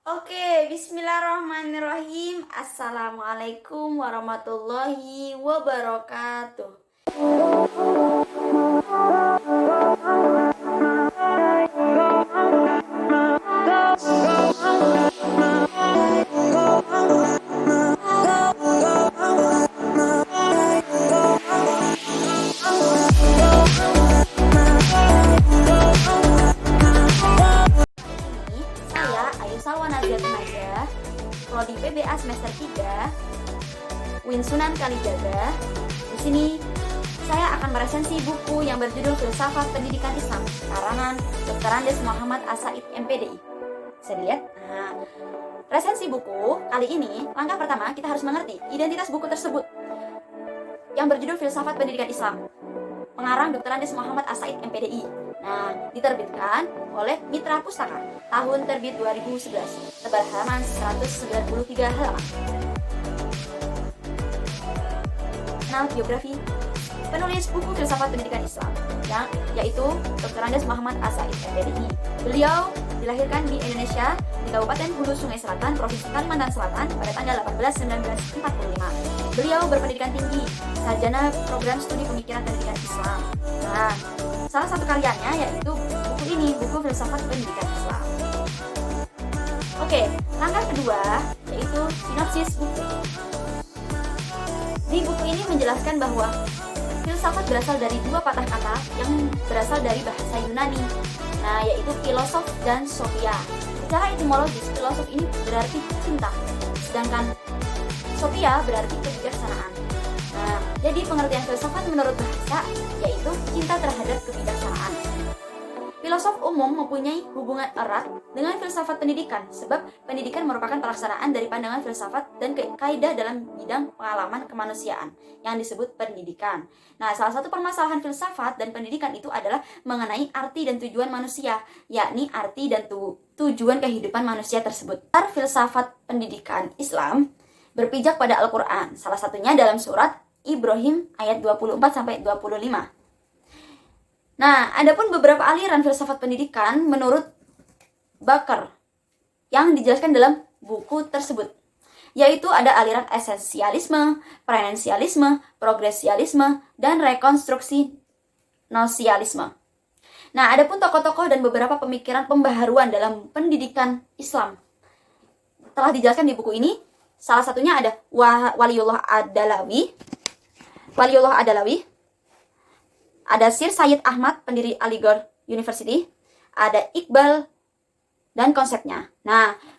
Oke, bismillahirrahmanirrahim. Assalamualaikum warahmatullahi wabarakatuh. Ini saya Ayu Salwa Nadia Tenaga, Prodi PBA semester 3, Win Sunan Kalijaga. Di sini saya akan meresensi buku yang berjudul Filsafat Pendidikan Islam karangan Dr. Andes Muhammad As-Said MPDI. Bisa dilihat? Nah, resensi buku kali ini, langkah pertama kita harus mengerti identitas buku tersebut yang berjudul Filsafat Pendidikan Islam, pengarang Dr. Andes Muhammad As-Said MPDI. Nah, diterbitkan oleh Mitra Pustaka, tahun terbit 2011, tebal halaman 193 halaman. Kenal biografi penulis buku Filsafat Pendidikan Islam, yaitu Dr. Andes Muhammad As-Said MPDI. Beliau dilahirkan di Indonesia, di Kabupaten Hulu Sungai Selatan, Provinsi Kalimantan Selatan pada tanggal 18/1945. Beliau berpendidikan tinggi, sarjana program studi pemikiran pendidikan Islam. Nah, salah satu karyanya yaitu buku ini, buku Filsafat Pendidikan Islam. Oke, langkah kedua yaitu sinopsis buku. Di buku ini menjelaskan bahwa filsafat berasal dari dua patah kata yang berasal dari bahasa Yunani, yaitu filosof dan sophia. Secara etimologis, filosof ini berarti cinta, sedangkan sophia berarti kebijaksanaan. Jadi pengertian filsafat menurut bahasa yaitu cinta terhadap kebijaksanaan. Filosof umum mempunyai hubungan erat dengan filsafat pendidikan, sebab pendidikan merupakan pelaksanaan dari pandangan filsafat dan kaidah dalam bidang pengalaman kemanusiaan yang disebut pendidikan. Salah satu permasalahan filsafat dan pendidikan itu adalah mengenai arti dan tujuan manusia, yakni arti dan tujuan kehidupan manusia tersebut. Filsafat pendidikan Islam berpijak pada Al-Quran, salah satunya dalam surat Ibrahim ayat 24-25. Adapun beberapa aliran filsafat pendidikan menurut Bakar yang dijelaskan dalam buku tersebut, yaitu ada aliran esensialisme, premensialisme, progresialisme, dan rekonstruksi nosialisme. Adapun tokoh-tokoh dan beberapa pemikiran pembaharuan dalam pendidikan Islam telah dijelaskan di buku ini. Salah satunya ada Waliullah Ad-Dalawi, ada Sir Sayyid Ahmad, pendiri Aligarh University, ada Iqbal dan konsepnya.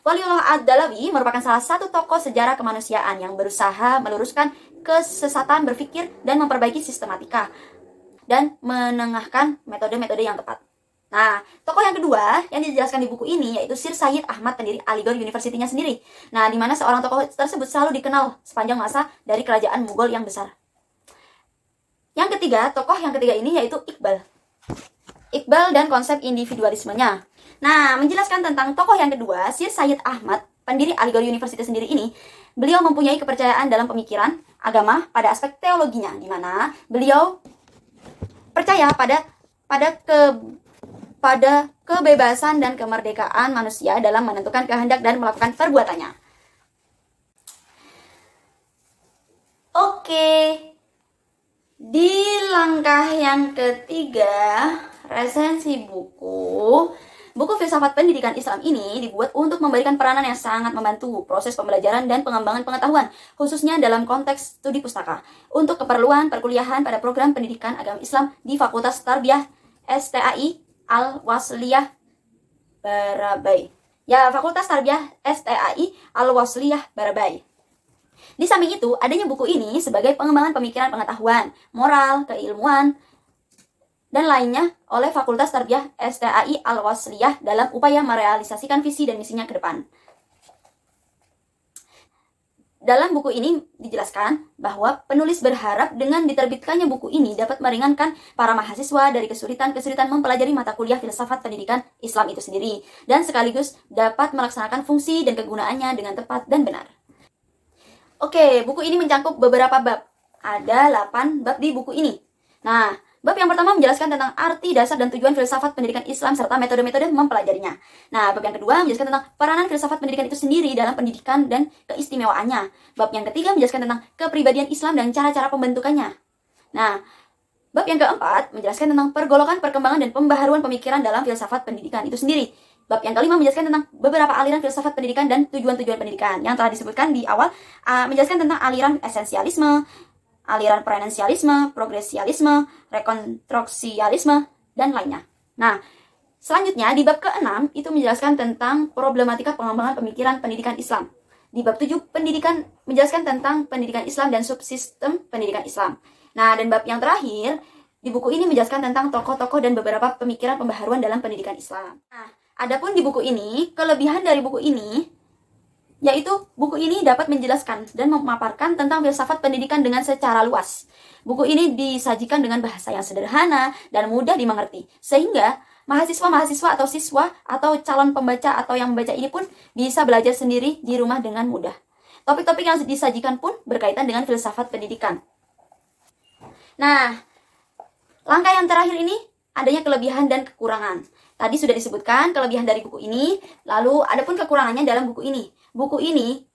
Waliullah Ad-Dalawi merupakan salah satu tokoh sejarah kemanusiaan yang berusaha meluruskan kesesatan berpikir dan memperbaiki sistematika dan menengahkan metode-metode yang tepat. Tokoh yang kedua yang dijelaskan di buku ini yaitu Sir Sayyid Ahmad, pendiri Aligarh University-nya sendiri. Di mana seorang tokoh tersebut selalu dikenal sepanjang masa dari kerajaan Mughal yang besar. Yang ketiga, tokoh yang ketiga ini yaitu Iqbal dan konsep individualismenya. Menjelaskan tentang tokoh yang kedua, Sir Sayyid Ahmad, pendiri Aligarh University sendiri ini, beliau mempunyai kepercayaan dalam pemikiran agama pada aspek teologinya, di mana beliau percaya pada kebebasan dan kemerdekaan manusia dalam menentukan kehendak dan melakukan perbuatannya. Oke. Di langkah yang ketiga, resensi buku Filsafat Pendidikan Islam ini dibuat untuk memberikan peranan yang sangat membantu proses pembelajaran dan pengembangan pengetahuan, khususnya dalam konteks studi pustaka, untuk keperluan perkuliahan pada program pendidikan agama Islam di Fakultas Tarbiyah STAI Al-Wasliyah Barabai. Fakultas Tarbiyah STAI Al-Wasliyah Barabai. Di samping itu, adanya buku ini sebagai pengembangan pemikiran pengetahuan, moral, keilmuan, dan lainnya oleh Fakultas Tarbiyah STAI Al-Wasliyah dalam upaya merealisasikan visi dan misinya ke depan. Dalam buku ini dijelaskan bahwa penulis berharap dengan diterbitkannya buku ini dapat meringankan para mahasiswa dari kesulitan-kesulitan mempelajari mata kuliah filsafat pendidikan Islam itu sendiri, dan sekaligus dapat melaksanakan fungsi dan kegunaannya dengan tepat dan benar. Oke, buku ini mencakup beberapa bab. Ada 8 bab di buku ini. Bab yang pertama menjelaskan tentang arti, dasar, dan tujuan filsafat pendidikan Islam serta metode-metode mempelajarinya. Nah, bab yang kedua menjelaskan tentang peranan filsafat pendidikan itu sendiri dalam pendidikan dan keistimewaannya. Bab yang ketiga menjelaskan tentang kepribadian Islam dan cara-cara pembentukannya. Nah, bab yang keempat menjelaskan tentang pergolakan, perkembangan, dan pembaharuan pemikiran dalam filsafat pendidikan itu sendiri. Bab yang kelima menjelaskan tentang beberapa aliran filsafat pendidikan dan tujuan-tujuan pendidikan yang telah disebutkan di awal, menjelaskan tentang aliran esensialisme, aliran prenensialisme, progresialisme, rekonstruksialisme, dan lainnya. Nah, selanjutnya di bab ke-6 itu menjelaskan tentang problematika pengembangan pemikiran pendidikan Islam. Di bab 7 pendidikan menjelaskan tentang pendidikan Islam dan subsistem pendidikan Islam. Nah, dan bab yang terakhir di buku ini menjelaskan tentang tokoh-tokoh dan beberapa pemikiran pembaharuan dalam pendidikan Islam. Nah, adapun di buku ini, kelebihan dari buku ini yaitu buku ini dapat menjelaskan dan memaparkan tentang filsafat pendidikan dengan secara luas. Buku ini disajikan dengan bahasa yang sederhana dan mudah dimengerti, sehingga mahasiswa-mahasiswa atau siswa atau calon pembaca atau yang membaca ini pun bisa belajar sendiri di rumah dengan mudah. Topik-topik yang disajikan pun berkaitan dengan filsafat pendidikan. Nah, langkah yang terakhir ini adanya kelebihan dan kekurangan. Tadi sudah disebutkan kelebihan dari buku ini, lalu adapun kekurangannya dalam buku ini. Buku ini,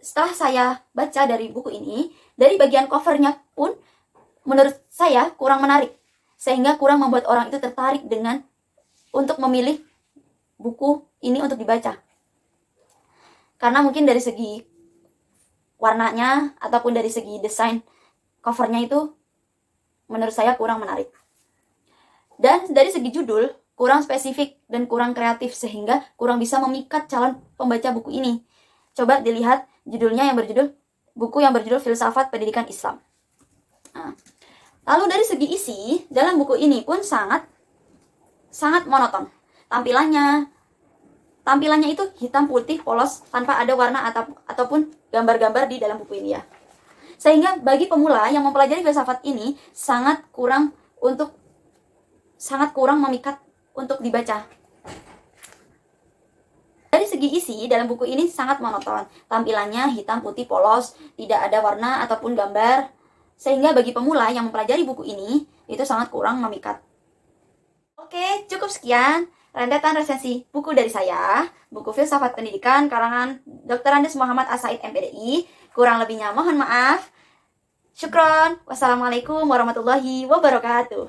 setelah saya baca dari buku ini, dari bagian covernya pun menurut saya kurang menarik. Sehingga kurang membuat orang itu tertarik dengan untuk memilih buku ini untuk dibaca. Karena mungkin dari segi warnanya ataupun dari segi desain covernya itu menurut saya kurang menarik. Dan dari segi judul, kurang spesifik dan kurang kreatif sehingga kurang bisa memikat calon pembaca buku ini. Coba dilihat judulnya yang berjudul buku yang berjudul Filsafat Pendidikan Islam. Nah, lalu dari segi isi, dalam buku ini pun sangat monoton. Tampilannya itu hitam putih polos tanpa ada warna ataupun gambar-gambar di dalam buku ini ya. Sehingga bagi pemula yang mempelajari filsafat ini sangat kurang memikat untuk dibaca. Dari segi isi, dalam buku ini sangat monoton. Tampilannya hitam putih polos, tidak ada warna ataupun gambar. Sehingga bagi pemula yang mempelajari buku ini, itu sangat kurang memikat. Oke, cukup sekian rentetan resensi buku dari saya. Buku Filsafat Pendidikan karangan Dr. Andes Muhammad As-Said MPDI. Kurang lebihnya mohon maaf. Syukron. Wassalamualaikum warahmatullahi wabarakatuh.